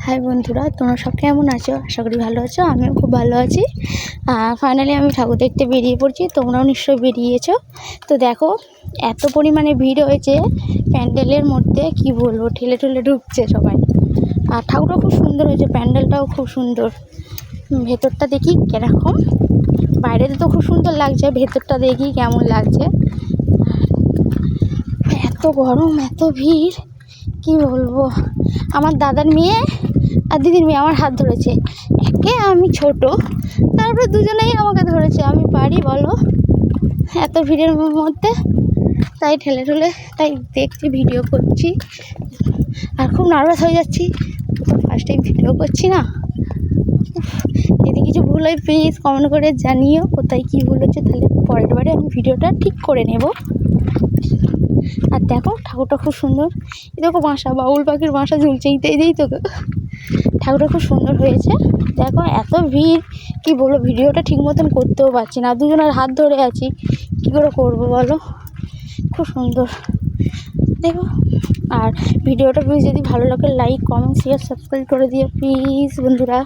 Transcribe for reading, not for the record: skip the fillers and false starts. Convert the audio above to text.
High বন্ধুরা, তোমরা সব কেমন আছো? আশা করি ভালো আছো। আমিও খুব ভালো আছি। ফাইনালি আমি ঠাকুর দেখতে বেরিয়ে পড়ছি, তোমরাও নিশ্চয়ই বেরিয়েছো। তো দেখো, এত পরিমাণে ভিড় হয়েছে প্যান্ডেলের মধ্যে, কি বলবো, ঠেলে ঠেলে ঢুকছে সবাই। আর ঠাকুরটা খুব সুন্দর হয়েছে, প্যান্ডেলটাও খুব সুন্দর। ভেতরটা দেখি কীরকম। বাইরেতে তো খুব সুন্দর লাগছে, ভেতরটা দেখি কেমন লাগছে। এত গরম, এত ভিড়, কি বলবো। আমার দাদার মেয়ে আর দিদির মেয়ে আমার হাত ধরেছে। একে আমি ছোট, তারপরে দুজনেই আমাকে ধরেছে। আমি পারি বলো এত ভিড়ের মধ্যে? তাই ঠেলে ঠেলে তাই দেখছি, ভিডিও করছি। আর খুব নার্ভাস হয়ে যাচ্ছি, তো ফার্স্ট টাইম ভিডিও করছি না। যদি কিছু ভুল হয় প্লিজ কমেন্ট করে জানিও কোথায় কী ভুল হচ্ছে, তাহলে পরের বারে আমি ভিডিওটা ঠিক করে নেব। আর দেখো ঠাকুরটা খুব সুন্দর। এই দেখো বাসা, বাবুল পাখির বাসা ঝুলছে, এই তো ঠাকুরটা খুব সুন্দর হয়েছে। দেখো এত ভিড়, কি বলবো, ভিডিওটা ঠিক মতন করতেও পারছি না, দুজনের হাত ধরে আছি, কী করে করবো বলো। খুব সুন্দর দেখো। আর ভিডিওটা প্লিজ যদি ভালো লাগে লাইক, কমেন্ট, শেয়ার, সাবস্ক্রাইব করে দিও প্লিজ বন্ধুরা।